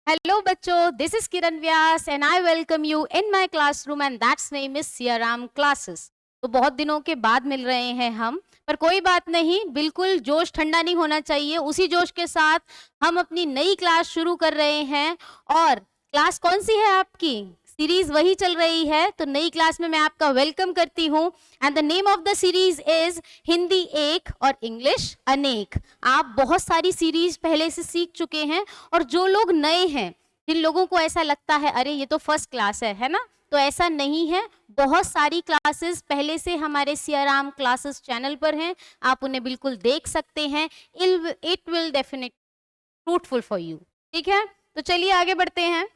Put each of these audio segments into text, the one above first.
Hello बच्चों, this is Kiran Vyas and I welcome you in my classroom and that's name is Siyaram classes. तो बहुत दिनों के बाद मिल रहे हैं हम, पर कोई बात नहीं, बिल्कुल जोश ठंडा नहीं होना चाहिए। उसी जोश के साथ हम अपनी नई क्लास शुरू कर रहे हैं। और क्लास कौन सी है आपकी? सीरीज वही चल रही है, तो नई क्लास में मैं आपका वेलकम करती हूँ। And the name of the series is Hindi एक और इंग्लिश अनेक। आप बहुत सारी सीरीज पहले से सीख चुके हैं, और जो लोग नए हैं, जिन लोगों को ऐसा लगता है अरे ये तो फर्स्ट क्लास है ना, तो ऐसा नहीं है। बहुत सारी क्लासेस पहले से हमारे सियाराम क्लासेस चैनल पर हैं, आप उन्हें बिल्कुल देख सकते हैं। It will definite fruitful for you. ठीक है, तो चलिए आगे बढ़ते हैं।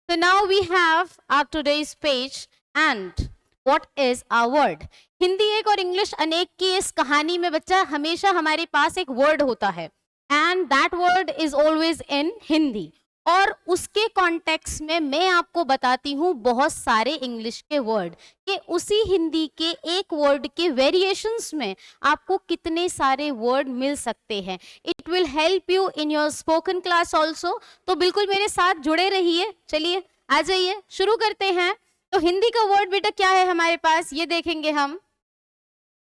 So now we have our today's page and what is our word? Hindi एक और इंग्लिश अनेक की इस कहानी में बच्चा हमेशा हमारे पास एक वर्ड होता है and that word is always in Hindi. और उसके कॉन्टेक्स्ट में मैं आपको बताती हूँ बहुत सारे इंग्लिश के वर्ड कि उसी हिंदी के एक वर्ड के वेरिएशंस में आपको कितने सारे वर्ड मिल सकते हैं। It will help you in your spoken class also. तो बिल्कुल मेरे साथ जुड़े रहिए। चलिए आ जाइए, शुरू करते हैं। तो हिंदी का वर्ड बेटा क्या है हमारे पास, ये देखेंगे हम।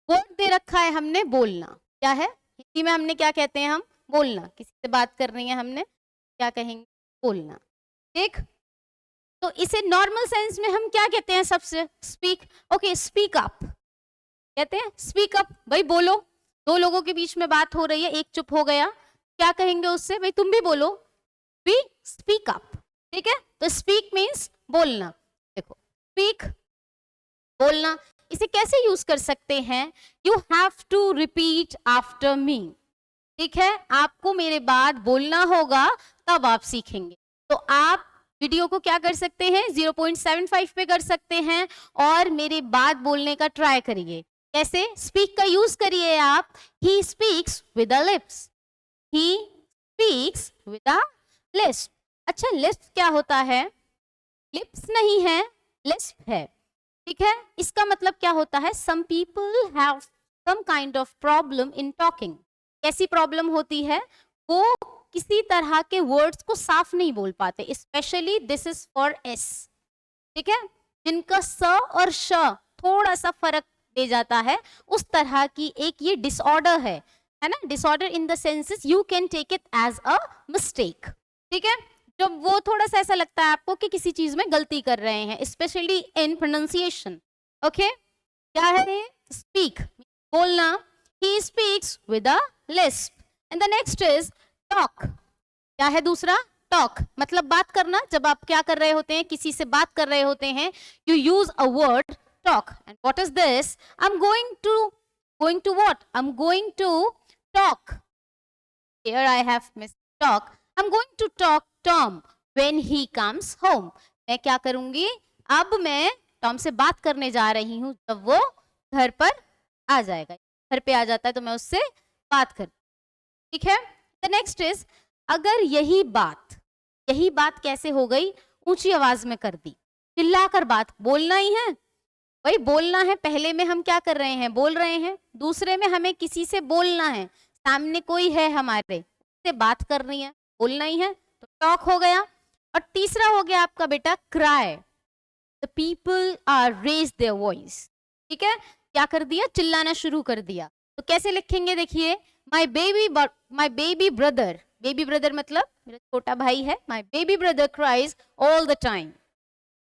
वर्ड दे रखा है हमने बोलना। क्या है हिंदी में? हमने क्या कहते हैं? हम बोलना। किसी से बात कर रही है हमने, क्या कहेंगे? बोलना। ठीक, तो इसे नॉर्मल सेंस में हम क्या कहते हैं? सबसे स्पीक। ओके, स्पीक अप कहते हैं। स्पीक अप, भाई बोलो। दो लोगों के बीच में बात हो रही है, एक चुप हो गया, क्या कहेंगे उससे? भाई तुम भी बोलो, वी स्पीक अप। ठीक है, तो स्पीक मीन्स बोलना। देखो, स्पीक बोलना, इसे कैसे यूज कर सकते हैं? You have to repeat after me. ठीक है, आपको मेरे बाद बोलना होगा, तब आप सीखेंगे। तो आप वीडियो को क्या कर सकते हैं? 0.75 पे कर सकते हैं और मेरे बाद बोलने का ट्राई करिए। कैसे? स्पीक का यूज करिए आप। He speaks with a lips. He speaks with a Lisp. अच्छा, लिस्प क्या होता है? लिप्स नहीं है, लिस्प है। ठीक है, इसका मतलब क्या होता है? Some people have some kind of problem in talking. कैसी प्रॉब्लम होती है? वो किसी तरह के वर्ड्स को साफ नहीं बोल पाते। Specially this is for S. ठीक है, जिनका स और श थोड़ा सा फर्क दे जाता है, उस तरह की एक ये डिसऑर्डर है ना। Disorder in the senses you can take it as a mistake. ठीक है, जब वो थोड़ा सा ऐसा लगता है आपको कि किसी चीज में गलती कर रहे हैं, स्पेशली इन प्रोनाउंसिएशन। ओके, क्या है? स्पीक बोलना। He speaks with a Lisp. And the next is talk. क्या है दूसरा? टॉक मतलब बात करना। जब आप क्या कर रहे होते हैं? किसी से बात कर रहे होते हैं, you use a word talk. And what is this? I am going to what? I am going to talk. Here I have miss talk. I am going to talk Tom when he comes home. मैं क्या करूंगी? अब मैं Tom से बात करने जा रही हूँ जब वो घर पर आ जाएगा। घर पे आ जाता है तो मैं उससे बात कर। ठीक है, द नेक्स्ट इज अगर यही बात कैसे हो गई? ऊंची आवाज में कर दी, चिल्लाकर बात। बोलना ही है भाई, बोलना है। पहले में हम क्या कर रहे हैं? बोल रहे हैं। दूसरे में हमें किसी से बोलना है, सामने कोई है हमारे, उससे बात करनी है, बोलना ही है, तो टॉक हो गया। और तीसरा हो गया आपका बेटा cry. The people are raise their voice. ठीक है, क्या कर दिया? चिल्लाना शुरू कर दिया। तो कैसे लिखेंगे? देखिए, my baby brother. Baby brother मतलब मेरा छोटा भाई है। My baby brother cries all the time.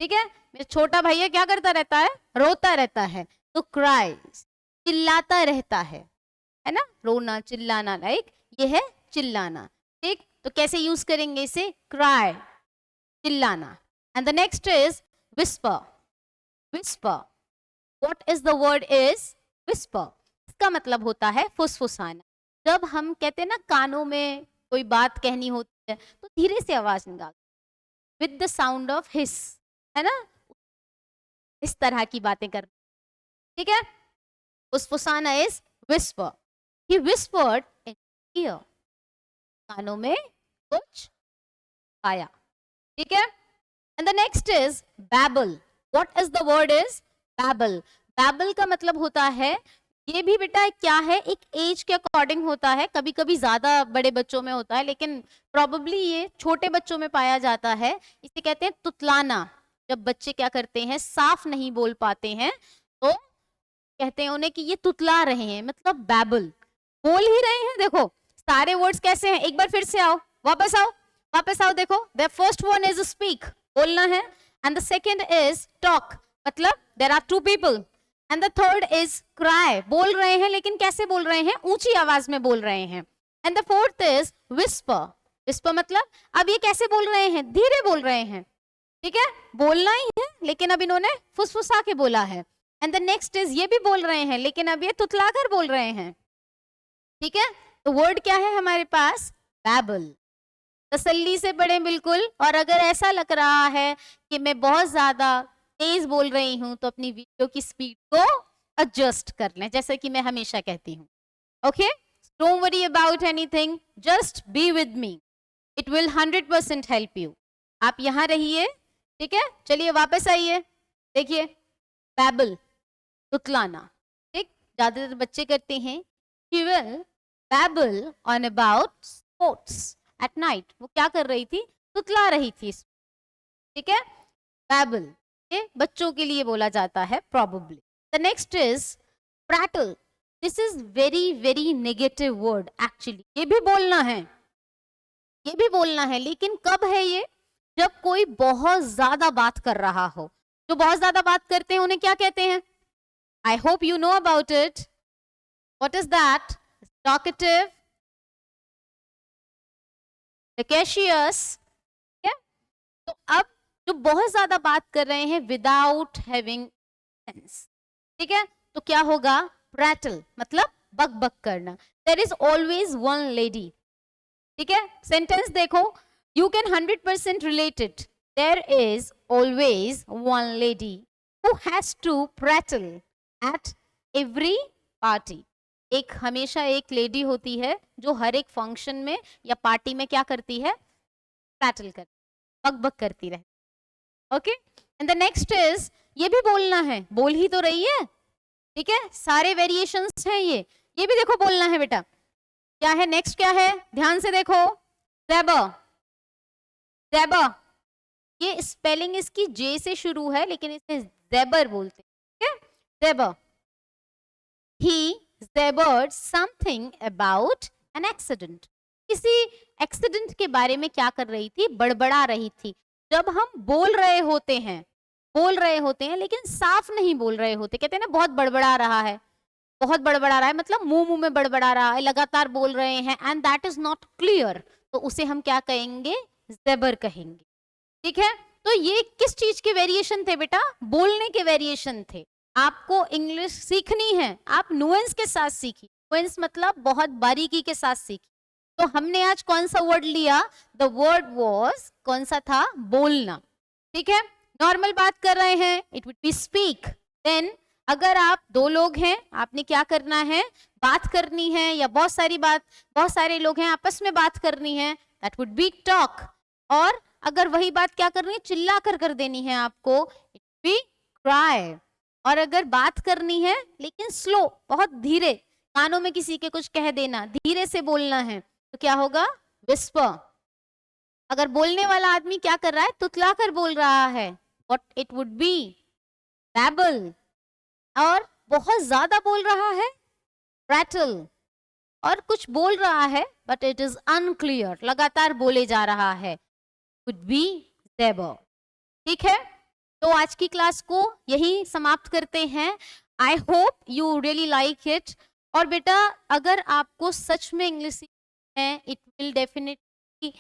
ठीक है, मेरा छोटा भैया क्या करता रहता है? रोता रहता है। तो क्राइज चिल्लाता रहता है ना। रोना चिल्लाना, लाइक ये है चिल्लाना। ठीक, तो कैसे यूज करेंगे इसे? क्राई, चिल्लाना। And the next is whisper. Whisper, what is the word is whisper. इसका मतलब होता है फुसफुसाना। जब हम कहते हैं ना कानों में कोई बात कहनी होती है, तो धीरे से आवाज निकाल, with the sound of hiss, है ना। इस तरह की बातें कर। ठीक है, फुसफुसाना is whisper. He whispered in ear, कानों में कुछ आया। ठीक है, and the next is babble. What is the word is babble. Babble का मतलब होता है ये भी बेटा क्या है, एक एज के अकॉर्डिंग होता है, कभी कभी ज्यादा बड़े बच्चों में होता है, लेकिन प्रोबेबली ये छोटे बच्चों में पाया जाता है। इसे कहते हैं तुतलाना। जब बच्चे क्या करते हैं, साफ नहीं बोल पाते हैं, तो कहते हैं उन्हें कि ये तुतला रहे हैं, मतलब बैबल, बोल ही रहे हैं। देखो सारे वर्ड्स कैसे हैं, एक बार फिर से आओ, वापस आओ, वापस आओ। देखो the first one is speak, बोलना है, and the second is talk, मतलब there are two people, and the third is cry, बोल रहे हैं लेकिन कैसे बोल रहे हैं, ऊंची आवाज में बोल रहे हैं, and the fourth is whisper. Whisper मतलब अब ये कैसे बोल रहे हैं, धीरे बोल रहे हैं, ठीक है, बोलना ही है लेकिन अब इन्होंने फुसफुसा के बोला है। एंड द नेक्स्ट इज, ये भी बोल रहे हैं लेकिन अब ये तुतलाकर बोल रहे हैं, ठीक है। तो वर्ड क्या है हमारे पास, बैबल। तसल्ली से पढ़ें बिल्कुल, और अगर ऐसा लग रहा है कि मैं बहुत ज्यादा तेज बोल रही हूं तो अपनी वीडियो की स्पीड को एडजस्ट कर लें, जैसे कि मैं हमेशा कहती हूँ। Okay, don't worry about anything, just be with me, it will 100% help you. आप यहाँ रहिए, ठीक है। चलिए वापस आइए, देखिए बैबल, तुतलाना, ठीक। ज्यादातर बच्चे करते हैं, she will babble on about sports at night, वो क्या कर रही थी, तुतला रही थी, ठीक है। babble ये बच्चों के लिए बोला जाता है probably। the next is prattle, this is very very negative word actually, ये भी बोलना है, ये भी बोलना है, लेकिन कब है ये, जब कोई बहुत ज्यादा बात कर रहा हो। जो बहुत ज्यादा बात करते हैं उन्हें क्या कहते हैं, I hope you know about it. What is that? Talkative, rapacious, yeah? तो अब जो बहुत ज्यादा बात कर रहे हैं without having sense, ठीक है, तो क्या होगा, prattle, मतलब बक बक करना। There is always one lady, ठीक है। सेंटेंस देखो, you can 100% relate it. There is always one lady who has to prattle at every party। एक हमेशा एक लेडी होती है जो हर एक फंक्शन में या पार्टी में क्या करती है, पैटल कर, बक बक करती रहे। Okay, and the next is, ये भी बोलना है, बोल ही तो रही है, ठीक है, सारे वेरिएशंस हैं ये भी देखो बोलना है बेटा। क्या है नेक्स्ट, क्या है, ध्यान से देखो, ज़ेबर, ज़ेबर, ये स्पेलिंग इसकी जे से शुरू है लेकिन इसे ज़ेबर बोलते हैं, ठीक है, ज़ेबर। He ज़ेबर्ड something about an accident, किसी एक्सीडेंट के बारे में क्या कर रही थी, बड़बड़ा रही थी। जब हम बोल रहे होते हैं लेकिन साफ नहीं बोल रहे होते, कहते हैं ना बहुत बड़बड़ा रहा है, बहुत बड़बड़ा रहा है, मतलब मुंह में बड़बड़ा रहा है, लगातार बोल रहे हैं, and that is not clear, तो उसे हम क्या कहेंगे, ज़ेबर कहेंगे, ठीक है। तो ये किस चीज के वेरिएशन थे बेटा, बोलने के वेरिएशन थे। आपको इंग्लिश सीखनी है, आप नुएंस के साथ सीखी, नुएंस मतलब बहुत बारीकी के साथ सीखी। तो हमने आज कौन सा वर्ड लिया, द वर्ड वॉज, कौन सा था, बोलना, ठीक है। नॉर्मल बात कर रहे हैं, it would be speak. Then अगर आप दो लोग हैं, आपने क्या करना है, बात करनी है, या बहुत सारे लोग हैं आपस में बात करनी है, दैट वुड बी टॉक। और अगर वही बात क्या करनी है, चिल्ला कर देनी है आपको, इट बी क्राई। और अगर बात करनी है लेकिन स्लो, बहुत धीरे, कानों में किसी के कुछ कह देना, धीरे से बोलना है, तो क्या होगा, विस्पर। अगर बोलने वाला आदमी क्या कर रहा है, तुतला कर बोल रहा है, what it would be, babble. और बहुत ज्यादा बोल रहा है, प्रैटल। और कुछ बोल रहा है बट इट इज अनक्लियर, लगातार बोले जा रहा है, वुड बी ज़ेबर, ठीक है। तो आज की क्लास को यही समाप्त करते हैं। I hope you really like it. और बेटा अगर आपको सच में इंग्लिश सीखना है, it will definitely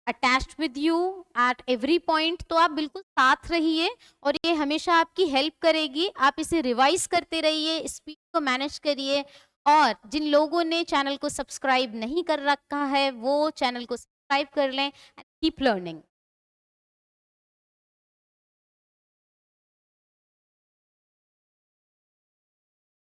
attached with you at every point, तो आप बिल्कुल साथ रहिए और ये हमेशा आपकी हेल्प करेगी। आप इसे रिवाइज करते रहिए, स्पीड को मैनेज करिए, और जिन लोगों ने चैनल को सब्सक्राइब नहीं कर रखा है वो चैनल को सब्सक्राइब कर लें। Keep learning.